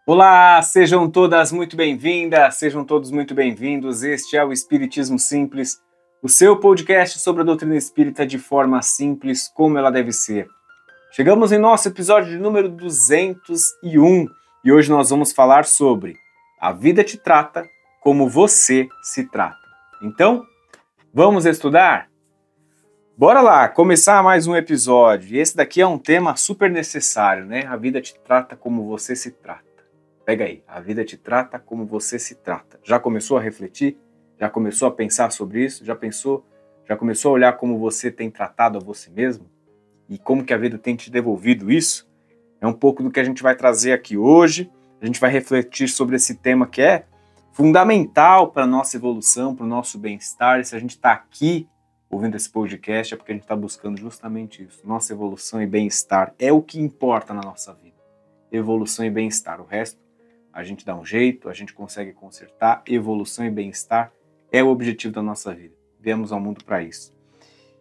Olá, sejam todas muito bem-vindas, sejam todos muito bem-vindos. Este é o Espiritismo Simples, o seu podcast sobre a doutrina espírita de forma simples, como ela deve ser. Chegamos em nosso episódio de número 201 e hoje nós vamos falar sobre a vida te trata como você se trata. Então, vamos estudar? Bora lá, começar mais um episódio. E esse daqui é um tema super necessário, né? A vida te trata como você se trata. Pega aí, a vida te trata como você se trata. Já começou a refletir? Já começou a pensar sobre isso? Já começou a olhar como você tem tratado a você mesmo? E como que a vida tem te devolvido isso? É um pouco do que a gente vai trazer aqui hoje. A gente vai refletir sobre esse tema que é fundamental para a nossa evolução, para o nosso bem-estar. E se a gente está aqui ouvindo esse podcast é porque a gente está buscando justamente isso. Nossa evolução e bem-estar é o que importa na nossa vida. Evolução e bem-estar. O resto a gente dá um jeito, a gente consegue consertar. Evolução e bem-estar é o objetivo da nossa vida. Viemos ao mundo para isso.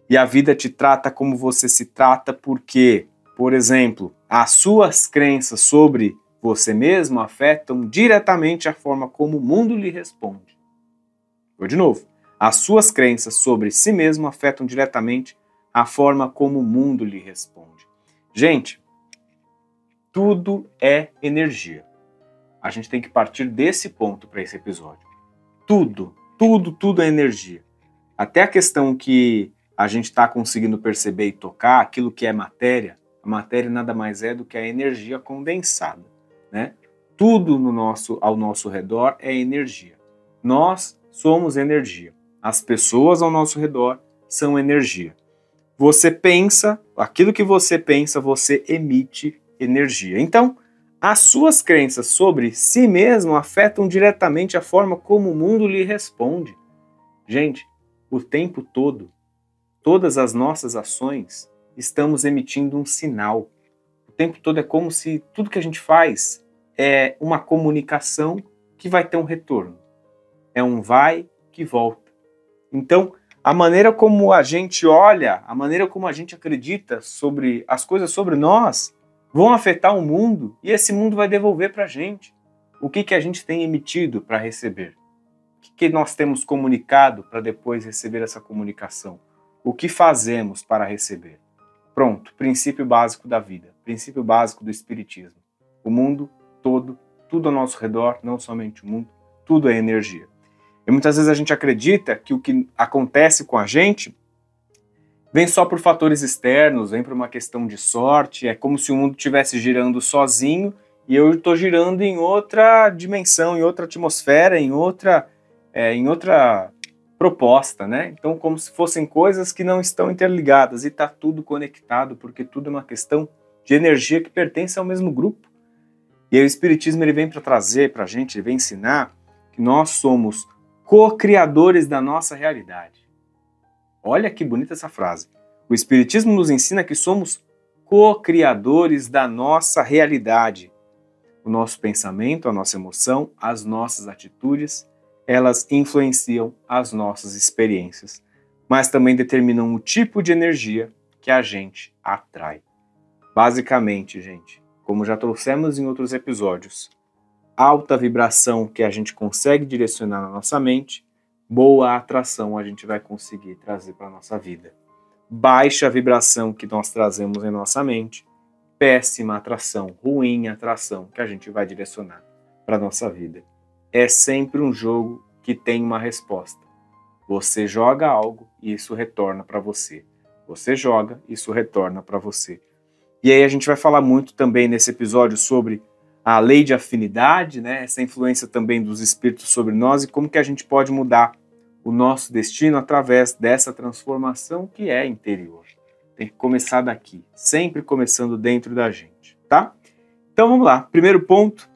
E a vida te trata como você se trata porque, por exemplo, as suas crenças sobre você mesmo afetam diretamente a forma como o mundo lhe responde. Vou de novo. As suas crenças sobre si mesmo afetam diretamente a forma como o mundo lhe responde. Gente, tudo é energia. A gente tem que partir desse ponto para esse episódio. Tudo é energia. Até a questão que a gente está conseguindo perceber e tocar, aquilo que é matéria, a matéria nada mais é do que a energia condensada, né? Tudo ao nosso redor é energia. Nós somos energia. As pessoas ao nosso redor são energia. Você pensa, aquilo que você pensa, você emite energia. Então, as suas crenças sobre si mesmo afetam diretamente a forma como o mundo lhe responde. Gente, o tempo todo, todas as nossas ações, estamos emitindo um sinal. O tempo todo é como se tudo que a gente faz é uma comunicação que vai ter um retorno. É um vai que volta. Então, a maneira como a gente olha, a maneira como a gente acredita sobre as coisas sobre nós, vão afetar o mundo e esse mundo vai devolver para a gente. O que a gente tem emitido para receber? O que nós temos comunicado para depois receber essa comunicação? O que fazemos para receber? Pronto, princípio básico da vida, princípio básico do Espiritismo. O mundo todo, tudo ao nosso redor, não somente o mundo, tudo é energia. E muitas vezes a gente acredita que o que acontece com a gente vem só por fatores externos, vem por uma questão de sorte, é como se o mundo estivesse girando sozinho e eu estou girando em outra dimensão, em outra atmosfera, em outra proposta, né? Então, como se fossem coisas que não estão interligadas e está tudo conectado, porque tudo é uma questão de energia que pertence ao mesmo grupo. E aí o Espiritismo ele vem para trazer para a gente, ele vem ensinar que nós somos co-criadores da nossa realidade. Olha que bonita essa frase. O Espiritismo nos ensina que somos co-criadores da nossa realidade. O nosso pensamento, a nossa emoção, as nossas atitudes, elas influenciam as nossas experiências, mas também determinam o tipo de energia que a gente atrai. Basicamente, gente, como já trouxemos em outros episódios, alta vibração que a gente consegue direcionar na nossa mente, boa atração a gente vai conseguir trazer para a nossa vida. Baixa vibração que nós trazemos em nossa mente, péssima atração, ruim atração que a gente vai direcionar para a nossa vida. É sempre um jogo que tem uma resposta. Você joga algo e isso retorna para você. Você joga, isso retorna para você. E aí a gente vai falar muito também nesse episódio sobre a lei de afinidade, né? Essa influência também dos espíritos sobre nós e como que a gente pode mudar o nosso destino através dessa transformação que é interior. Tem que começar daqui, sempre começando dentro da gente, tá? Então vamos lá, primeiro ponto,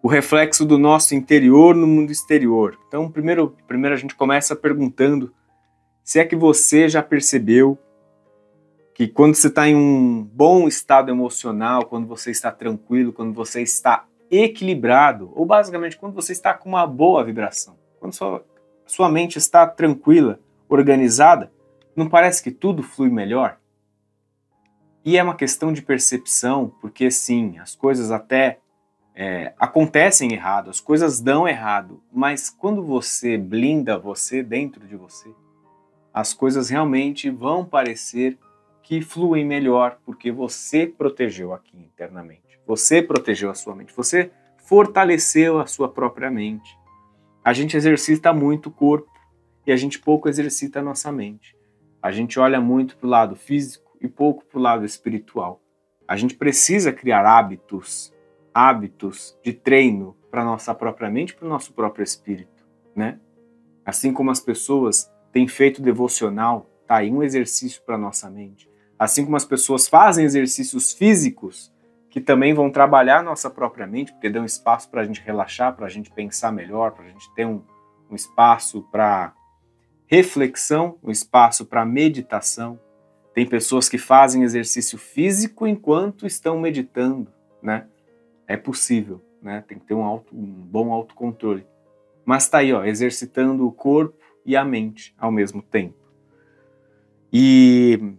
o reflexo do nosso interior no mundo exterior. Então primeiro a gente começa perguntando se é que você já percebeu que quando você está em um bom estado emocional, quando você está tranquilo, quando você está equilibrado, ou basicamente quando você está com uma boa vibração, quando sua mente está tranquila, organizada, não parece que tudo flui melhor? E é uma questão de percepção, porque sim, as coisas até acontecem errado, as coisas dão errado, mas quando você blinda você dentro de você, as coisas realmente vão parecer que fluem melhor, porque você protegeu aqui internamente, você protegeu a sua mente, você fortaleceu a sua própria mente. A gente exercita muito o corpo e a gente pouco exercita a nossa mente. A gente olha muito para o lado físico e pouco para o lado espiritual. A gente precisa criar hábitos de treino para a nossa própria mente e para o nosso próprio espírito, né? Assim como as pessoas têm feito devocional, tá aí um exercício para a nossa mente. Assim como as pessoas fazem exercícios físicos, que também vão trabalhar a nossa própria mente, porque dão espaço para a gente relaxar, para a gente pensar melhor, para a gente ter um espaço para reflexão, um espaço para meditação. Tem pessoas que fazem exercício físico enquanto estão meditando, né? É possível, né? Tem que ter um bom autocontrole. Mas tá aí, ó, exercitando o corpo e a mente ao mesmo tempo. E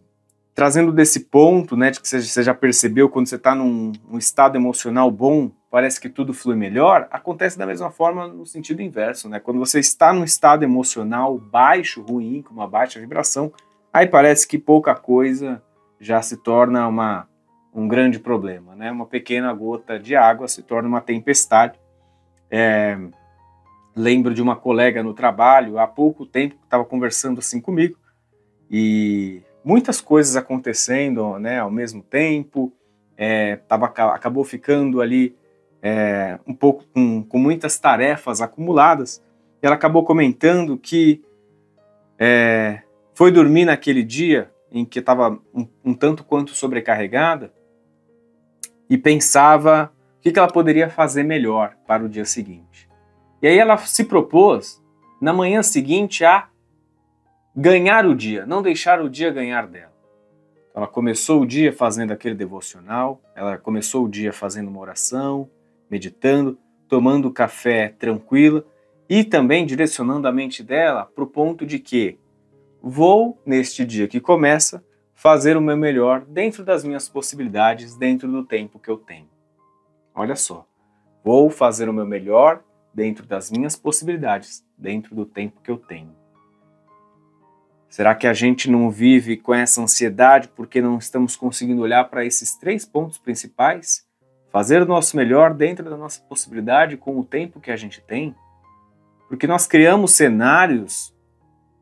trazendo desse ponto, né, de que você já percebeu, quando você está num estado emocional bom, parece que tudo flui melhor, acontece da mesma forma no sentido inverso, né? Quando você está num estado emocional baixo, ruim, com uma baixa vibração, aí parece que pouca coisa já se torna um grande problema, né? Uma pequena gota de água se torna uma tempestade. Lembro de uma colega no trabalho, há pouco tempo, que estava conversando assim comigo, e muitas coisas acontecendo, né, ao mesmo tempo, acabou ficando ali um pouco com muitas tarefas acumuladas, e ela acabou comentando que foi dormir naquele dia em que estava um tanto quanto sobrecarregada e pensava o que ela poderia fazer melhor para o dia seguinte. E aí ela se propôs, na manhã seguinte, a ganhar o dia, não deixar o dia ganhar dela. Ela começou o dia fazendo aquele devocional, ela começou o dia fazendo uma oração, meditando, tomando café tranquila e também direcionando a mente dela para o ponto de que vou, neste dia que começa, fazer o meu melhor dentro das minhas possibilidades, dentro do tempo que eu tenho. Olha só, vou fazer o meu melhor dentro das minhas possibilidades, dentro do tempo que eu tenho. Será que a gente não vive com essa ansiedade porque não estamos conseguindo olhar para esses 3 pontos principais? Fazer o nosso melhor dentro da nossa possibilidade com o tempo que a gente tem? Porque nós criamos cenários,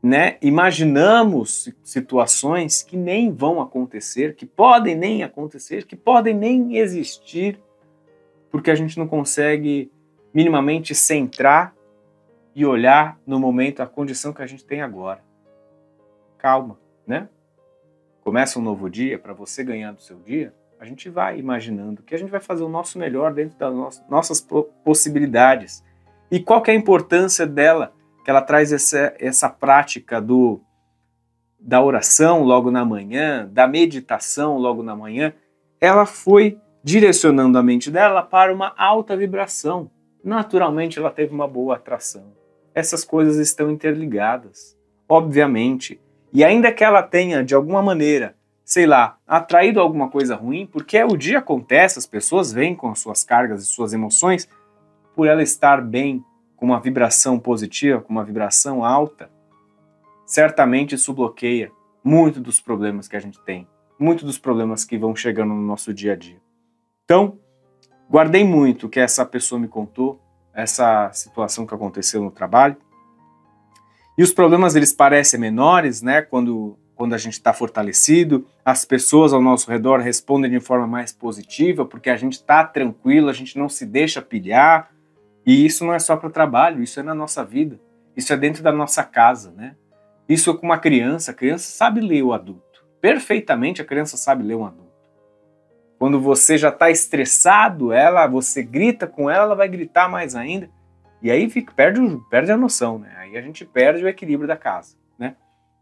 né? Imaginamos situações que nem vão acontecer, que podem nem acontecer, que podem nem existir, porque a gente não consegue minimamente centrar e olhar no momento a condição que a gente tem agora. Calma, né? Começa um novo dia, para você ganhar do seu dia, a gente vai imaginando que a gente vai fazer o nosso melhor dentro das nossas possibilidades. E qual que é a importância dela? Que ela traz essa prática da oração logo na manhã, da meditação logo na manhã. Ela foi direcionando a mente dela para uma alta vibração. Naturalmente ela teve uma boa atração. Essas coisas estão interligadas, obviamente. E ainda que ela tenha, de alguma maneira, sei lá, atraído alguma coisa ruim, porque o dia acontece, as pessoas vêm com as suas cargas e suas emoções, por ela estar bem, com uma vibração positiva, com uma vibração alta, certamente isso bloqueia muito dos problemas que a gente tem, muito dos problemas que vão chegando no nosso dia a dia. Então, guardei muito o que essa pessoa me contou, essa situação que aconteceu no trabalho. E os problemas, eles parecem menores, né? Quando a gente está fortalecido, as pessoas ao nosso redor respondem de forma mais positiva, porque a gente está tranquilo, a gente não se deixa pilhar. E isso não é só para o trabalho, isso é na nossa vida. Isso é dentro da nossa casa, né? Isso é com uma criança. A criança sabe ler o adulto. Perfeitamente a criança sabe ler um adulto. Quando você já está estressado, você grita com ela, ela vai gritar mais ainda. E aí perde a noção, né? Aí a gente perde o equilíbrio da casa, né?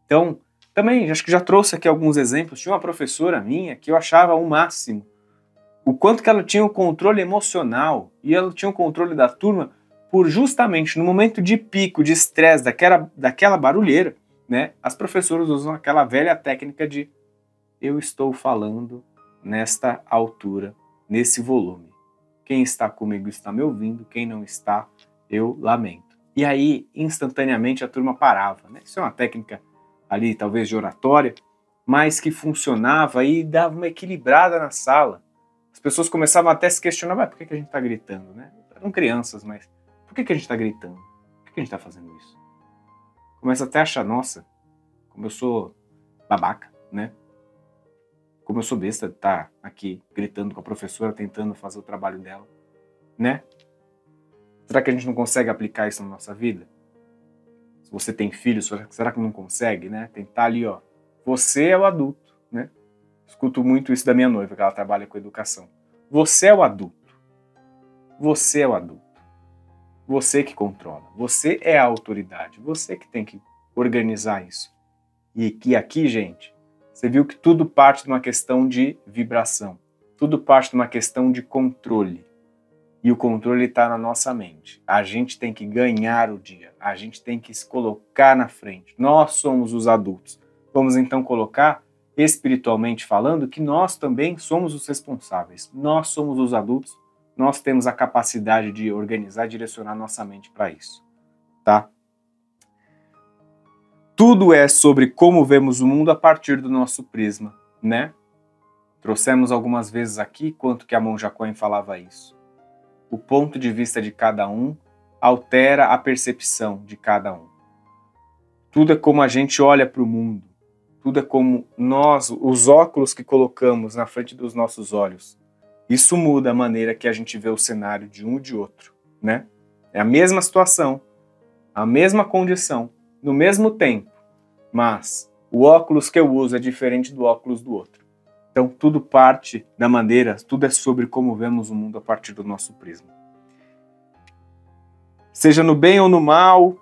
Então, também, acho que já trouxe aqui alguns exemplos. Tinha uma professora minha que eu achava o máximo. O quanto que ela tinha o controle emocional e ela tinha o controle da turma por justamente no momento de pico, de estresse, daquela barulheira, né? As professoras usam aquela velha técnica de eu estou falando nesta altura, nesse volume. Quem está comigo está me ouvindo, quem não está, eu lamento. E aí, instantaneamente, a turma parava, né? Isso é uma técnica ali, talvez de oratória, mas que funcionava e dava uma equilibrada na sala. As pessoas começavam até a se questionar, mas por que a gente está gritando, né? Eram crianças, mas por que a gente está gritando? Por que a gente está fazendo isso? Começa até a achar, nossa, como eu sou babaca, né? Como eu sou besta de estar aqui gritando com a professora, tentando fazer o trabalho dela, né? Será que a gente não consegue aplicar isso na nossa vida? Se você tem filhos, será que não consegue, né? Tentar ali, ó, você é o adulto, né? Escuto muito isso da minha noiva, que ela trabalha com educação. Você é o adulto. Você é o adulto. Você que controla. Você é a autoridade. Você que tem que organizar isso. E que aqui, gente, você viu que tudo parte de uma questão de vibração. Tudo parte de uma questão de controle. E o controle está na nossa mente. A gente tem que ganhar o dia. A gente tem que se colocar na frente. Nós somos os adultos. Vamos então colocar, espiritualmente falando, que nós também somos os responsáveis. Nós somos os adultos. Nós temos a capacidade de organizar e direcionar nossa mente para isso. Tá? Tudo é sobre como vemos o mundo a partir do nosso prisma, né? Trouxemos algumas vezes aqui quanto que a Monja Coen falava isso. O ponto de vista de cada um altera a percepção de cada um. Tudo é como a gente olha para o mundo. Tudo é como nós, os óculos que colocamos na frente dos nossos olhos. Isso muda a maneira que a gente vê o cenário de um e de outro, né? É a mesma situação, a mesma condição, no mesmo tempo, mas o óculos que eu uso é diferente do óculos do outro. Então tudo parte da maneira, tudo é sobre como vemos o mundo a partir do nosso prisma. Seja no bem ou no mal,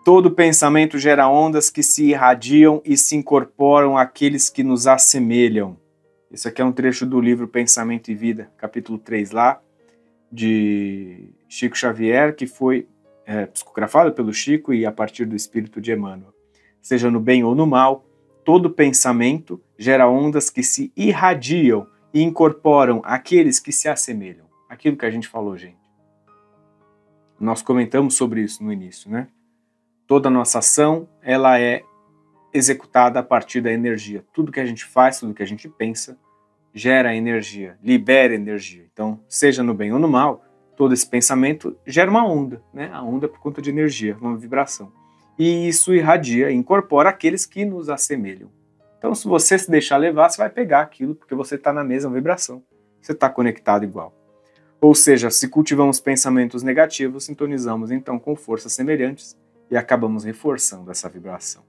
todo pensamento gera ondas que se irradiam e se incorporam àqueles que nos assemelham. Isso aqui é um trecho do livro Pensamento e Vida, capítulo 3 lá, de Chico Xavier, que foi psicografado pelo Chico e a partir do espírito de Emmanuel. Seja no bem ou no mal, todo pensamento gera ondas que se irradiam e incorporam àqueles que se assemelham. Aquilo que a gente falou, gente. Nós comentamos sobre isso no início, né? Toda a nossa ação, ela é executada a partir da energia. Tudo que a gente faz, tudo que a gente pensa, gera energia, libera energia. Então, seja no bem ou no mal, todo esse pensamento gera uma onda, né? A onda é por conta de energia, uma vibração. E isso irradia, incorpora aqueles que nos assemelham. Então, se você se deixar levar, você vai pegar aquilo, porque você está na mesma vibração. Você está conectado igual. Ou seja, se cultivamos pensamentos negativos, sintonizamos então com forças semelhantes e acabamos reforçando essa vibração.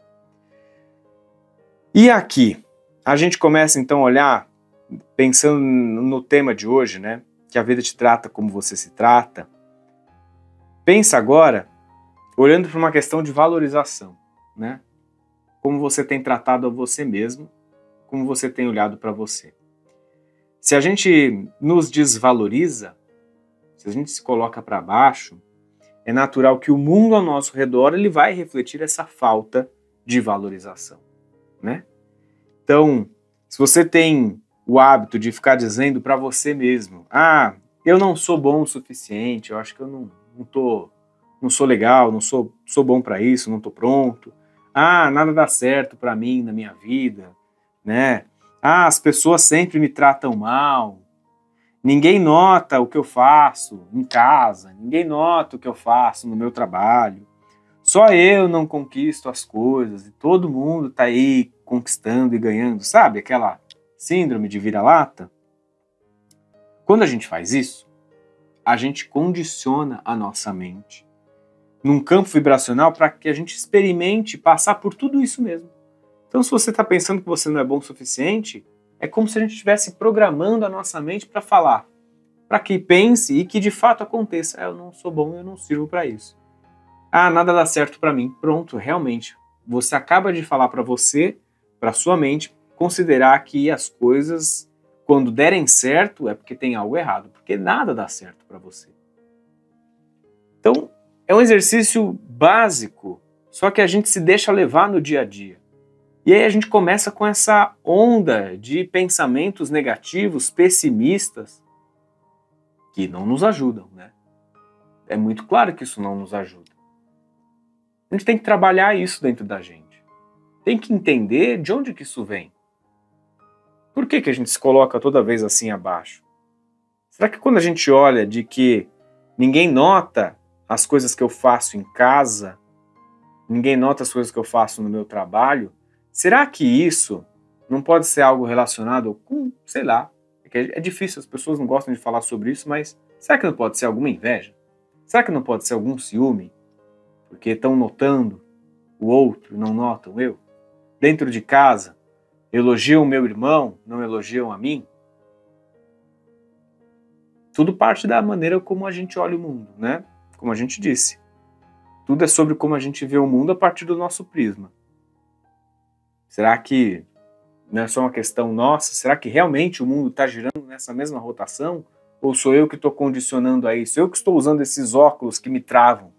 E aqui, a gente começa então a olhar, pensando no tema de hoje, né? Que a vida te trata como você se trata. Pensa agora, olhando para uma questão de valorização, né? Como você tem tratado a você mesmo, como você tem olhado para você. Se a gente nos desvaloriza, se a gente se coloca para baixo, é natural que o mundo ao nosso redor ele vai refletir essa falta de valorização, né? Então, se você tem o hábito de ficar dizendo para você mesmo, eu não sou bom o suficiente, eu acho que eu não sou legal, não sou bom para isso, não estou pronto, nada dá certo para mim na minha vida, né? As pessoas sempre me tratam mal, ninguém nota o que eu faço em casa, ninguém nota o que eu faço no meu trabalho, só eu não conquisto as coisas e todo mundo está aí conquistando e ganhando, sabe? Aquela síndrome de vira-lata. Quando a gente faz isso, a gente condiciona a nossa mente num campo vibracional para que a gente experimente passar por tudo isso mesmo. Então, se você está pensando que você não é bom o suficiente, é como se a gente estivesse programando a nossa mente para falar, para que pense e que de fato aconteça. Eu não sou bom, eu não sirvo para isso. Nada dá certo para mim. Pronto, realmente. Você acaba de falar para você, para sua mente, considerar que as coisas, quando derem certo, é porque tem algo errado, porque nada dá certo para você. Então, é um exercício básico, só que a gente se deixa levar no dia a dia. E aí a gente começa com essa onda de pensamentos negativos, pessimistas, que não nos ajudam, né? É muito claro que isso não nos ajuda. A gente tem que trabalhar isso dentro da gente. Tem que entender de onde que isso vem. Por que a gente se coloca toda vez assim abaixo? Será que quando a gente olha de que ninguém nota as coisas que eu faço em casa, ninguém nota as coisas que eu faço no meu trabalho, será que isso não pode ser algo relacionado com, sei lá, é difícil, as pessoas não gostam de falar sobre isso, mas será que não pode ser alguma inveja? Será que não pode ser algum ciúme? Porque estão notando o outro, não notam eu? Dentro de casa, elogiam o meu irmão, não elogiam a mim? Tudo parte da maneira como a gente olha o mundo, né? Como a gente disse. Tudo é sobre como a gente vê o mundo a partir do nosso prisma. Será que não é só uma questão nossa? Será que realmente o mundo está girando nessa mesma rotação? Ou sou eu que estou condicionando a isso? Eu que estou usando esses óculos que me travam,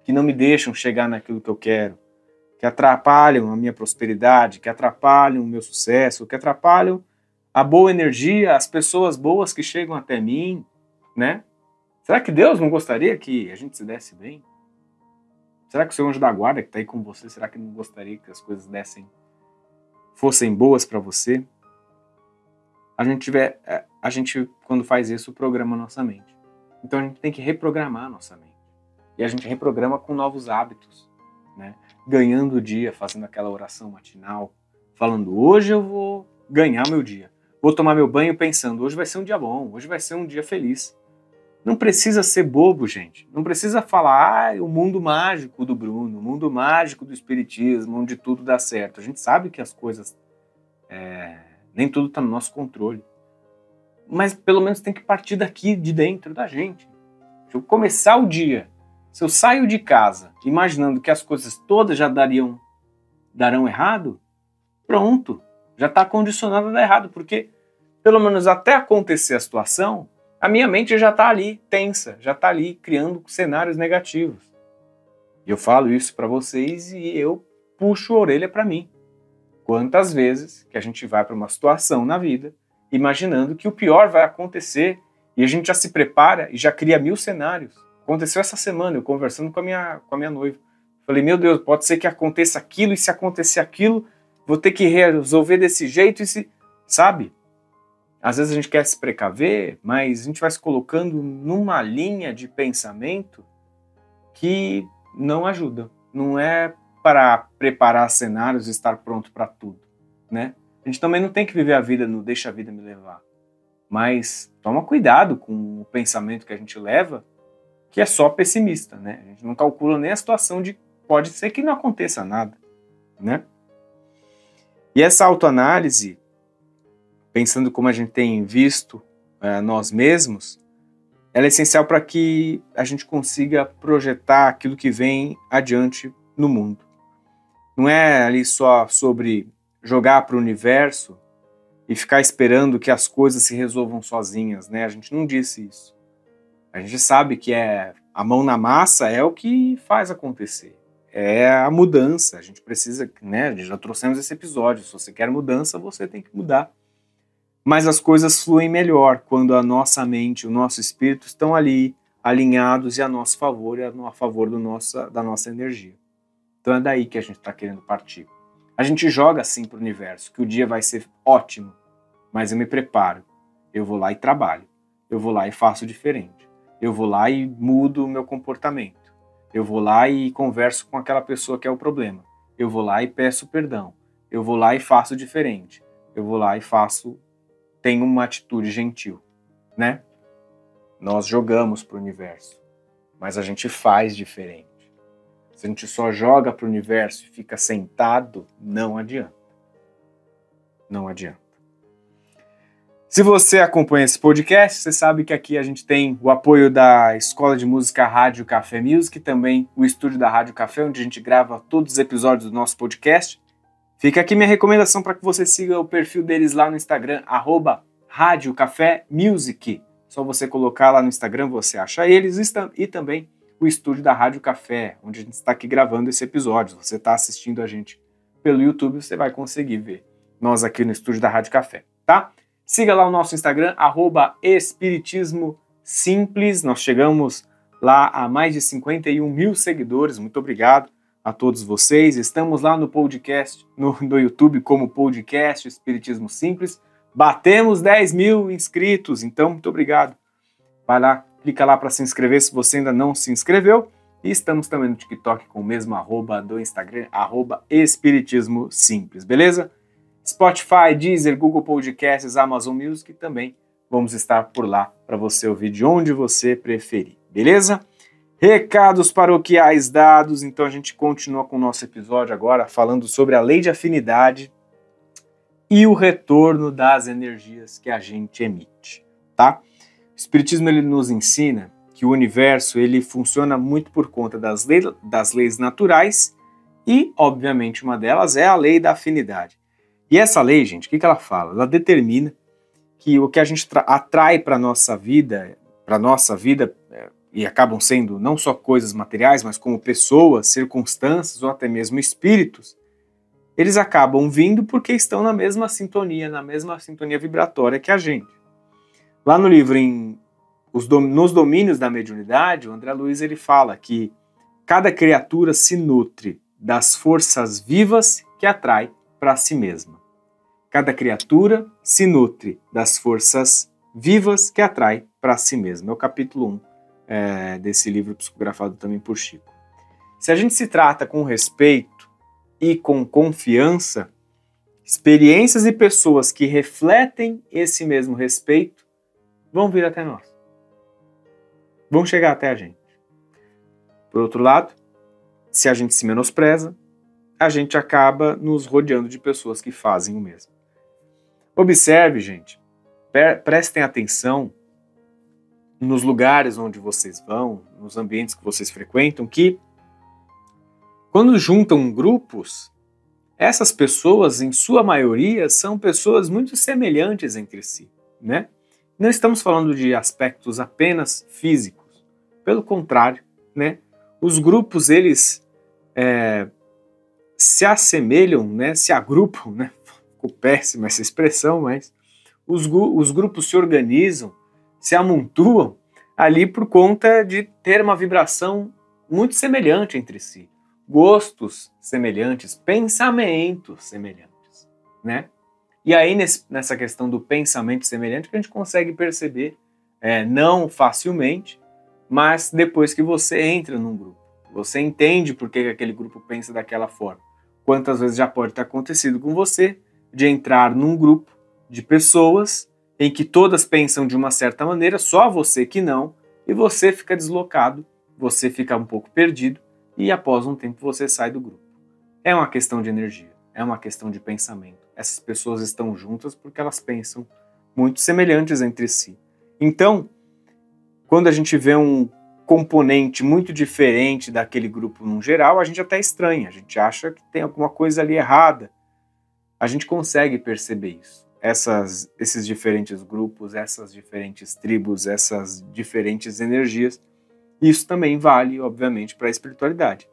que não me deixam chegar naquilo que eu quero, que atrapalham a minha prosperidade, que atrapalham o meu sucesso, que atrapalham a boa energia, as pessoas boas que chegam até mim, né? Será que Deus não gostaria que a gente se desse bem? Será que o seu anjo da guarda que está aí com você, será que não gostaria que as coisas fossem boas para você? A gente, quando faz isso, programa a nossa mente. Então a gente tem que reprogramar a nossa mente. E a gente reprograma com novos hábitos, né? Ganhando o dia, fazendo aquela oração matinal, falando, hoje eu vou ganhar meu dia. Vou tomar meu banho pensando, hoje vai ser um dia bom, hoje vai ser um dia feliz. Não precisa ser bobo, gente. Não precisa falar, o mundo mágico do Bruno, o mundo mágico do espiritismo, onde tudo dá certo. A gente sabe que as coisas, nem tudo está no nosso controle. Mas pelo menos tem que partir daqui, de dentro da gente. Se eu começar o dia, se eu saio de casa imaginando que as coisas todas já darão errado, pronto, já está condicionado a dar errado, porque pelo menos até acontecer a situação, a minha mente já está ali tensa, já está ali criando cenários negativos. E eu falo isso para vocês e eu puxo a orelha para mim. Quantas vezes que a gente vai para uma situação na vida imaginando que o pior vai acontecer e a gente já se prepara e já cria 1000 cenários. Aconteceu essa semana, eu conversando com a minha noiva. Falei, meu Deus, pode ser que aconteça aquilo e se acontecer aquilo, vou ter que resolver desse jeito e sabe? Às vezes a gente quer se precaver, mas a gente vai se colocando numa linha de pensamento que não ajuda. Não é para preparar cenários e estar pronto para tudo, né? A gente também não tem que viver a vida no deixa a vida me levar. Mas toma cuidado com o pensamento que a gente leva, que é só pessimista, né? A gente não calcula nem a situação de pode ser que não aconteça nada, né? E essa autoanálise, pensando como a gente tem visto nós mesmos, ela é essencial para que a gente consiga projetar aquilo que vem adiante no mundo. Não é ali só sobre jogar para o universo e ficar esperando que as coisas se resolvam sozinhas, né? A gente não disse isso. A gente sabe que a mão na massa é o que faz acontecer. É a mudança. A gente precisa, né? Já trouxemos esse episódio. Se você quer mudança, você tem que mudar. Mas as coisas fluem melhor quando a nossa mente, o nosso espírito estão ali, alinhados e a nosso favor e a favor da nossa energia. Então é daí que a gente está querendo partir. A gente joga assim para o universo, que o dia vai ser ótimo, mas eu me preparo. Eu vou lá e trabalho. Eu vou lá e faço diferente. Eu vou lá e mudo o meu comportamento. Eu vou lá e converso com aquela pessoa que é o problema. Eu vou lá e peço perdão. Eu vou lá e faço diferente. Eu vou lá e tenho uma atitude gentil, né? Nós jogamos para o universo, mas a gente faz diferente. Se a gente só joga para o universo e fica sentado, não adianta. Não adianta. Se você acompanha esse podcast, você sabe que aqui a gente tem o apoio da Escola de Música Rádio Café Music, também o estúdio da Rádio Café, onde a gente grava todos os episódios do nosso podcast. Fica aqui minha recomendação para que você siga o perfil deles lá no Instagram, @Rádio Café Music. Só você colocar lá no Instagram, você acha eles, e também o estúdio da Rádio Café, onde a gente está aqui gravando esse episódio. Você está assistindo a gente pelo YouTube, você vai conseguir ver nós aqui no estúdio da Rádio Café, tá? Siga lá o nosso Instagram, @Espiritismo Simples. Nós chegamos lá a mais de 51 mil seguidores. Muito obrigado a todos vocês. Estamos lá no podcast, no YouTube como podcast Espiritismo Simples. Batemos 10 mil inscritos, então muito obrigado. Vai lá, clica lá para se inscrever se você ainda não se inscreveu. E estamos também no TikTok com o mesmo arroba do Instagram, arroba Espiritismo Simples, beleza? Spotify, Deezer, Google Podcasts, Amazon Music também vamos estar por lá para você ouvir de onde você preferir, beleza? Recados paroquiais dados, então a gente continua com o nosso episódio agora falando sobre a lei de afinidade e o retorno das energias que a gente emite, tá? O Espiritismo ele nos ensina que o universo ele funciona muito por conta das leis naturais e, obviamente, uma delas é a lei da afinidade. E essa lei, gente, o que ela fala? Ela determina que o que a gente atrai para a nossa vida, e acabam sendo não só coisas materiais, mas como pessoas, circunstâncias ou até mesmo espíritos, eles acabam vindo porque estão na mesma sintonia vibratória que a gente. Lá no livro, nos domínios da mediunidade, o André Luiz ele fala que cada criatura se nutre das forças vivas que atrai para si mesma. Cada criatura se nutre das forças vivas que atrai para si mesma. É o capítulo 1 desse livro psicografado também por Chico. Se a gente se trata com respeito e com confiança, experiências e pessoas que refletem esse mesmo respeito vão vir até nós. Vão chegar até a gente. Por outro lado, se a gente se menospreza, a gente acaba nos rodeando de pessoas que fazem o mesmo. Observe, gente, prestem atenção nos lugares onde vocês vão, nos ambientes que vocês frequentam, que quando juntam grupos, essas pessoas, em sua maioria, são pessoas muito semelhantes entre si, né? Não estamos falando de aspectos apenas físicos. Pelo contrário, né? Os grupos, eles se assemelham, né? Se agrupam, né? Ficou péssima essa expressão, mas os grupos se organizam, se amontoam ali por conta de ter uma vibração muito semelhante entre si. Gostos semelhantes, pensamentos semelhantes, né? E aí, nessa questão do pensamento semelhante, que a gente consegue perceber, não facilmente, mas depois que você entra num grupo. Você entende por que aquele grupo pensa daquela forma. Quantas vezes já pode ter acontecido com você de entrar num grupo de pessoas em que todas pensam de uma certa maneira, só você que não, e você fica deslocado, você fica um pouco perdido, e após um tempo você sai do grupo. É uma questão de energia, é uma questão de pensamento. Essas pessoas estão juntas porque elas pensam muito semelhantes entre si. Então, quando a gente vê um componente muito diferente daquele grupo no geral, a gente até estranha, a gente acha que tem alguma coisa ali errada. A gente consegue perceber isso. Esses diferentes grupos, essas diferentes tribos, essas diferentes energias. Isso também vale, obviamente, para a espiritualidade.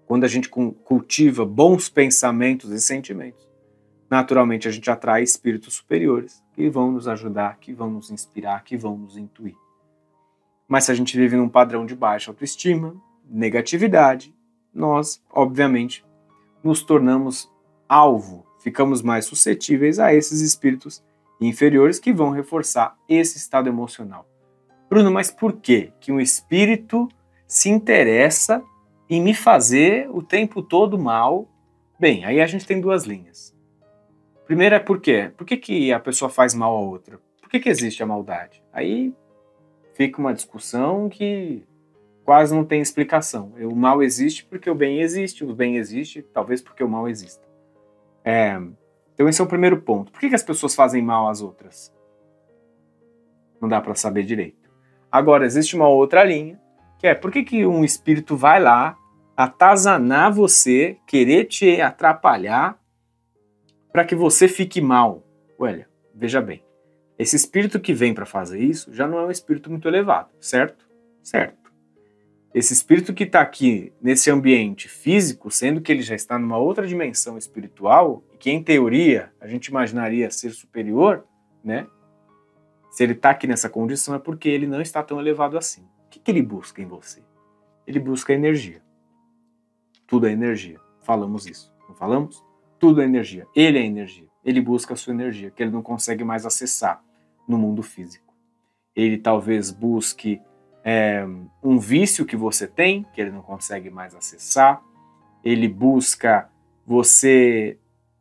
Quando a gente cultiva bons pensamentos e sentimentos, naturalmente a gente atrai espíritos superiores que vão nos ajudar, que vão nos inspirar, que vão nos intuir. Mas se a gente vive num padrão de baixa autoestima, negatividade, nós, obviamente, nos tornamos alvo, ficamos mais suscetíveis a esses espíritos inferiores que vão reforçar esse estado emocional. Bruno, mas por que um espírito se interessa em me fazer o tempo todo mal? Bem, aí a gente tem duas linhas. Primeiro é por quê? Por que a pessoa faz mal a outra? Por que existe a maldade? Aí fica uma discussão que quase não tem explicação. O mal existe porque o bem existe talvez porque o mal exista. Então esse é o primeiro ponto. Por que as pessoas fazem mal às outras? Não dá para saber direito. Agora, existe uma outra linha, que é por que um espírito vai lá atazanar você, querer te atrapalhar para que você fique mal? Olha, veja bem, esse espírito que vem para fazer isso já não é um espírito muito elevado, certo? Certo. Esse espírito que está aqui nesse ambiente físico, sendo que ele já está numa outra dimensão espiritual, que em teoria a gente imaginaria ser superior, né? Se ele está aqui nessa condição é porque ele não está tão elevado assim. O que ele busca em você? Ele busca energia. Tudo é energia. Falamos isso, não falamos? Tudo é energia. Ele é energia. Ele busca a sua energia, que ele não consegue mais acessar no mundo físico. Ele talvez busque um vício que você tem, que ele não consegue mais acessar. Ele busca você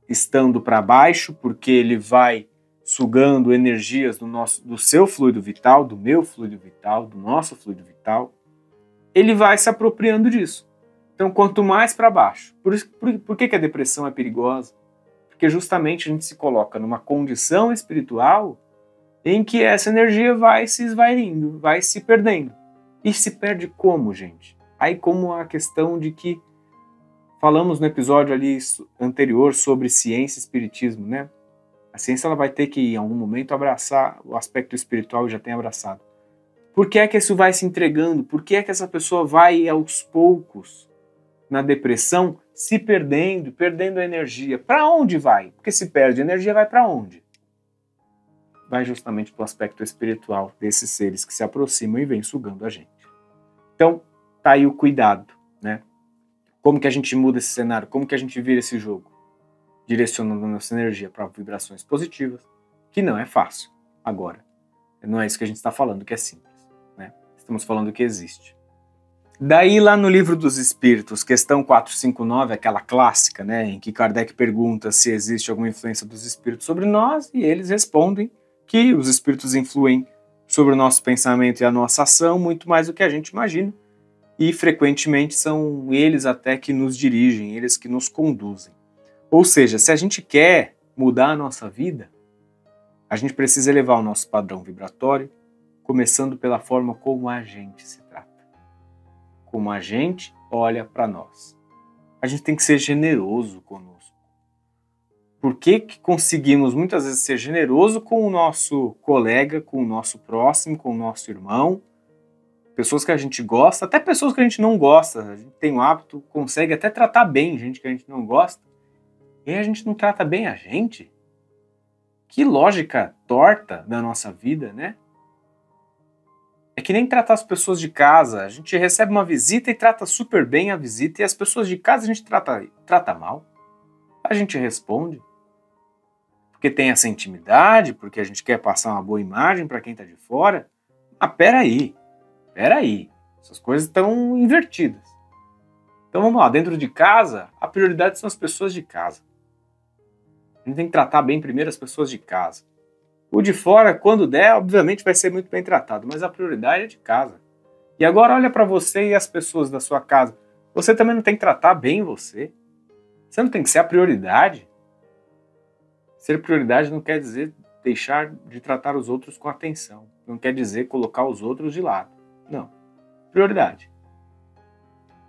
estando para baixo, porque ele vai sugando energias do seu fluido vital, do meu fluido vital, do nosso fluido vital. Ele vai se apropriando disso. Então, quanto mais para baixo. Por que a depressão é perigosa? Porque justamente a gente se coloca numa condição espiritual em que essa energia vai se esvaindo, vai se perdendo. E se perde como, gente? Aí como a questão de que falamos no episódio ali anterior sobre ciência e espiritismo, né? A ciência ela vai ter que, em algum momento, abraçar o aspecto espiritual e já tem abraçado. Por que é que isso vai se entregando? Por que é que essa pessoa vai, aos poucos, na depressão, se perdendo a energia? Para onde vai? Porque se perde energia, vai para onde? Vai justamente para o aspecto espiritual desses seres que se aproximam e vêm sugando a gente. Então, tá aí o cuidado, né? Como que a gente muda esse cenário? Como que a gente vira esse jogo? Direcionando a nossa energia para vibrações positivas, que não é fácil. Agora, não é isso que a gente está falando que é simples, né? Estamos falando que existe. Daí lá no Livro dos Espíritos, questão 459, aquela clássica, né, em que Kardec pergunta se existe alguma influência dos espíritos sobre nós, e eles respondem que os espíritos influem sobre o nosso pensamento e a nossa ação muito mais do que a gente imagina, e frequentemente são eles até que nos dirigem, eles que nos conduzem. Ou seja, se a gente quer mudar a nossa vida, a gente precisa elevar o nosso padrão vibratório, começando pela forma como a gente se trata. Como a gente olha para nós. A gente tem que ser generoso conosco. Por que conseguimos muitas vezes ser generoso com o nosso colega, com o nosso próximo, com o nosso irmão, pessoas que a gente gosta, até pessoas que a gente não gosta, a gente tem o hábito, consegue até tratar bem gente que a gente não gosta, e a gente não trata bem a gente? Que lógica torta da nossa vida, né? É que nem tratar as pessoas de casa. A gente recebe uma visita e trata super bem a visita, e as pessoas de casa a gente trata mal. A gente responde. Porque tem essa intimidade, porque a gente quer passar uma boa imagem para quem está de fora. Ah, peraí. Essas coisas estão invertidas. Então vamos lá, dentro de casa, a prioridade são as pessoas de casa. A gente tem que tratar bem primeiro as pessoas de casa. O de fora, quando der, obviamente vai ser muito bem tratado, mas a prioridade é de casa. E agora olha para você e as pessoas da sua casa. Você também não tem que tratar bem você. Você não tem que ser a prioridade. Ser prioridade não quer dizer deixar de tratar os outros com atenção. Não quer dizer colocar os outros de lado. Não. Prioridade.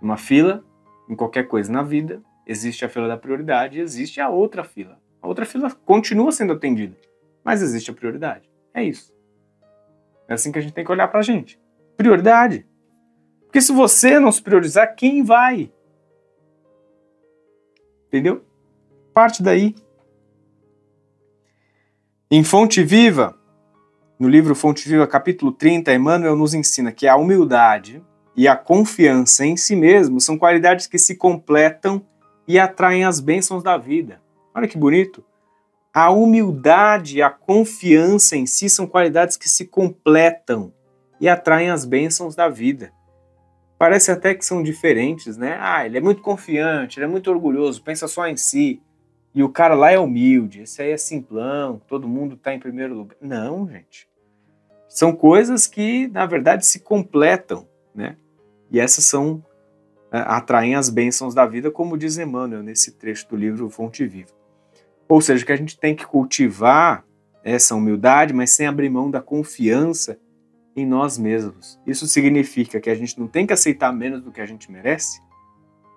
Uma fila, em qualquer coisa na vida, existe a fila da prioridade e existe a outra fila. A outra fila continua sendo atendida, mas existe a prioridade. É isso. É assim que a gente tem que olhar pra gente. Prioridade. Porque se você não se priorizar, quem vai? Entendeu? Parte daí. Em Fonte Viva, no livro Fonte Viva, capítulo 30, Emmanuel nos ensina que a humildade e a confiança em si mesmo são qualidades que se completam e atraem as bênçãos da vida. Olha que bonito. A humildade e a confiança em si são qualidades que se completam e atraem as bênçãos da vida. Parece até que são diferentes, né? Ah, ele é muito confiante, ele é muito orgulhoso, pensa só em si. E o cara lá é humilde, esse aí é simplão, todo mundo está em primeiro lugar. Não, gente. São coisas que, na verdade, se completam, né? E essas atraem as bênçãos da vida, como diz Emmanuel nesse trecho do livro Fonte Viva. Ou seja, que a gente tem que cultivar essa humildade, mas sem abrir mão da confiança em nós mesmos. Isso significa que a gente não tem que aceitar menos do que a gente merece,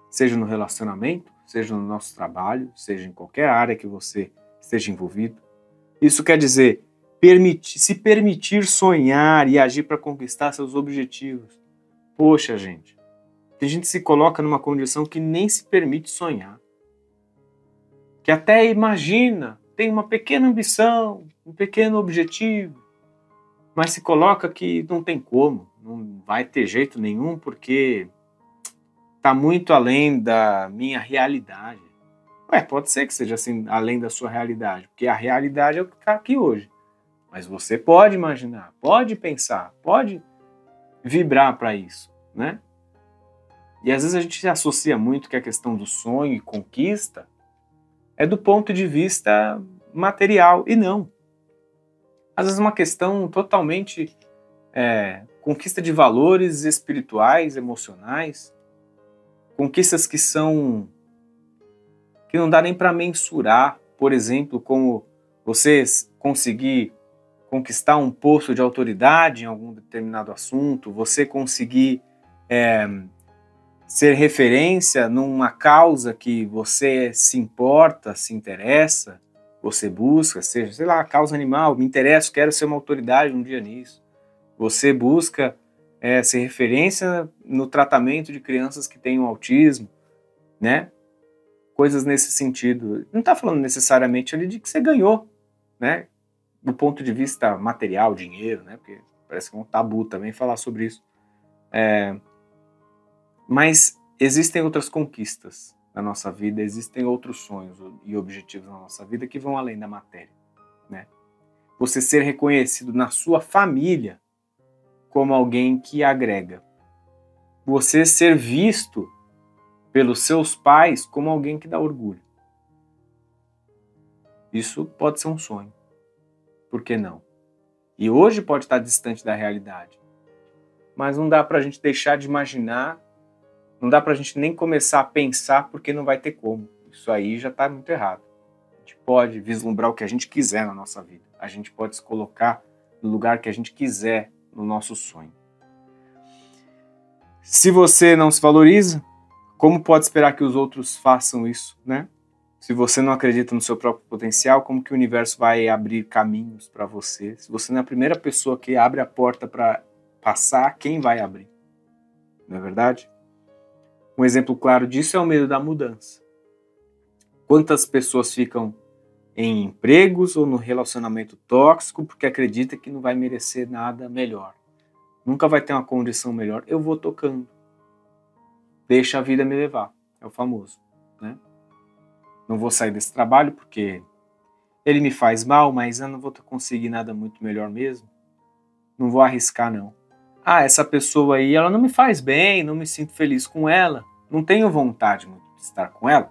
seja no relacionamento, seja no nosso trabalho, seja em qualquer área que você esteja envolvido. Isso quer dizer se permitir sonhar e agir para conquistar seus objetivos. Poxa, gente, tem gente que se coloca numa condição que nem se permite sonhar. Que até imagina, tem uma pequena ambição, um pequeno objetivo, mas se coloca que não tem como, não vai ter jeito nenhum, porque está muito além da minha realidade. Pode ser que seja assim, além da sua realidade, porque a realidade é o que está aqui hoje. Mas você pode imaginar, pode pensar, pode vibrar para isso, né? E às vezes a gente se associa muito que a questão do sonho e conquista é do ponto de vista material, e não. Às vezes é uma questão totalmente conquista de valores espirituais, emocionais, conquistas que não dá nem para mensurar, por exemplo, como você conseguir conquistar um posto de autoridade em algum determinado assunto, você conseguir ser referência numa causa que você se importa, se interessa, você busca, seja, sei lá, causa animal, me interesso, quero ser uma autoridade um dia nisso. Você busca ser referência no tratamento de crianças que têm autismo, né? Coisas nesse sentido. Não está falando necessariamente ali de que você ganhou, né? Do ponto de vista material, dinheiro, né? Porque parece que é um tabu também falar sobre isso. Mas existem outras conquistas na nossa vida, existem outros sonhos e objetivos na nossa vida que vão além da matéria, né? Você ser reconhecido na sua família como alguém que agrega. Você ser visto pelos seus pais como alguém que dá orgulho. Isso pode ser um sonho. Por que não? E hoje pode estar distante da realidade. Mas não dá para a gente deixar de imaginar, não dá para a gente nem começar a pensar porque não vai ter como. Isso aí já está muito errado. A gente pode vislumbrar o que a gente quiser na nossa vida. A gente pode se colocar no lugar que a gente quiser no nosso sonho. Se você não se valoriza, como pode esperar que os outros façam isso, né? Se você não acredita no seu próprio potencial, como que o universo vai abrir caminhos para você? Se você não é a primeira pessoa que abre a porta para passar, quem vai abrir? Não é verdade? Um exemplo claro disso é o medo da mudança. Quantas pessoas ficam em empregos ou no relacionamento tóxico porque acredita que não vai merecer nada melhor? Nunca vai ter uma condição melhor. Eu vou tocando. Deixa a vida me levar. É o famoso, né? Não vou sair desse trabalho porque ele me faz mal, mas eu não vou conseguir nada muito melhor mesmo. Não vou arriscar, não. Essa pessoa aí, ela não me faz bem, não me sinto feliz com ela, não tenho vontade muito de estar com ela,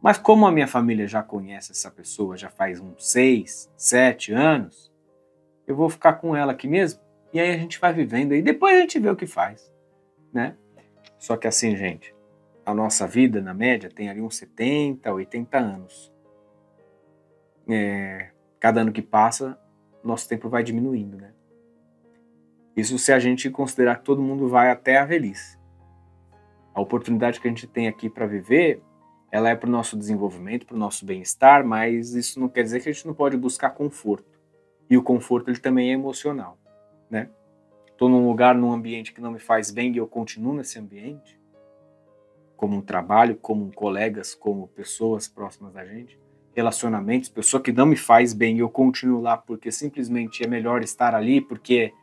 mas como a minha família já conhece essa pessoa já faz uns 6, 7 anos, eu vou ficar com ela aqui mesmo, e aí a gente vai vivendo, e depois a gente vê o que faz, né? Só que assim, gente, a nossa vida, na média, tem ali uns 70, 80 anos. Cada ano que passa, nosso tempo vai diminuindo, né? Isso se a gente considerar que todo mundo vai até a velhice. A oportunidade que a gente tem aqui para viver, ela é para o nosso desenvolvimento, para o nosso bem-estar, mas isso não quer dizer que a gente não pode buscar conforto. E o conforto ele também é emocional, né? Estou num lugar, num ambiente que não me faz bem e eu continuo nesse ambiente, como um trabalho, como colegas, como pessoas próximas da gente, relacionamentos, pessoa que não me faz bem e eu continuo lá porque simplesmente é melhor estar ali, porque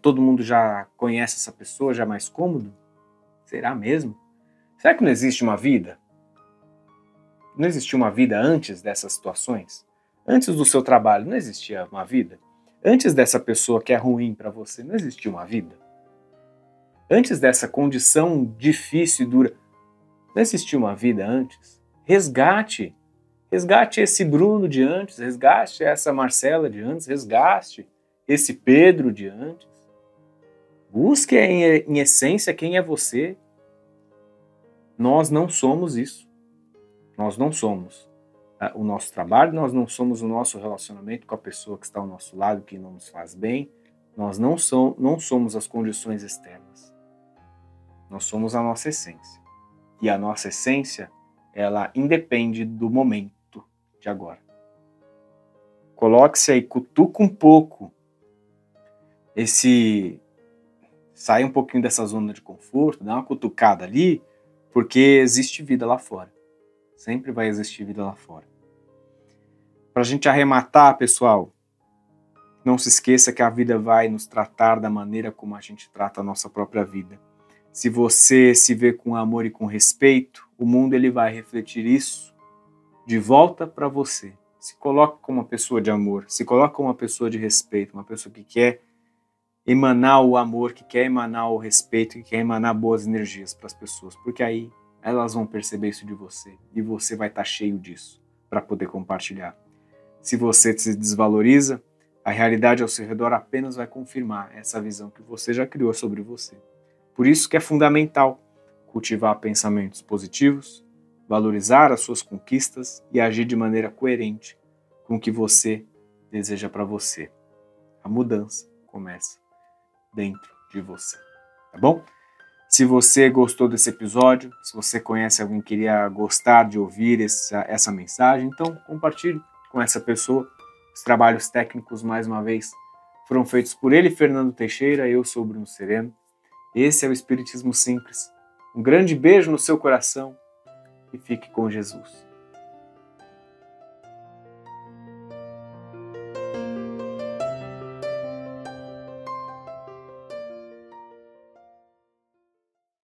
todo mundo já conhece essa pessoa, já é mais cômodo? Será mesmo? Será que não existe uma vida? Não existia uma vida antes dessas situações? Antes do seu trabalho, não existia uma vida? Antes dessa pessoa que é ruim para você, não existia uma vida? Antes dessa condição difícil e dura, não existia uma vida antes? Resgate. Resgate esse Bruno de antes, resgate essa Marcela de antes, resgate esse Pedro de antes. Busque em essência quem é você. Nós não somos isso. Nós não somos o nosso trabalho, nós não somos o nosso relacionamento com a pessoa que está ao nosso lado, que não nos faz bem. Nós não somos as condições externas. Nós somos a nossa essência. E a nossa essência, ela independe do momento de agora. Coloque-se aí, cutuca um pouco sai um pouquinho dessa zona de conforto, dá uma cutucada ali, porque existe vida lá fora. Sempre vai existir vida lá fora. Para a gente arrematar, pessoal, Não se esqueça que a vida vai nos tratar da maneira como a gente trata a nossa própria vida. Se você se vê com amor e com respeito, o mundo ele vai refletir isso de volta para você. Se coloque como uma pessoa de amor, se coloque como uma pessoa de respeito, uma pessoa que quer emanar o amor, que quer emanar o respeito, que quer emanar boas energias para as pessoas, porque aí elas vão perceber isso de você e você vai estar cheio disso para poder compartilhar. Se você se desvaloriza, a realidade ao seu redor apenas vai confirmar essa visão que você já criou sobre você. Por isso que é fundamental cultivar pensamentos positivos, valorizar as suas conquistas e agir de maneira coerente com o que você deseja para você. A mudança começa dentro de você, tá bom? Se você gostou desse episódio, se você conhece alguém que queria gostar de ouvir essa mensagem, então compartilhe com essa pessoa. Os trabalhos técnicos, mais uma vez, foram feitos por ele, Fernando Teixeira. Eu sou o Bruno Sereno. Esse é o Espiritismo Simples. Um grande beijo no seu coração e fique com Jesus.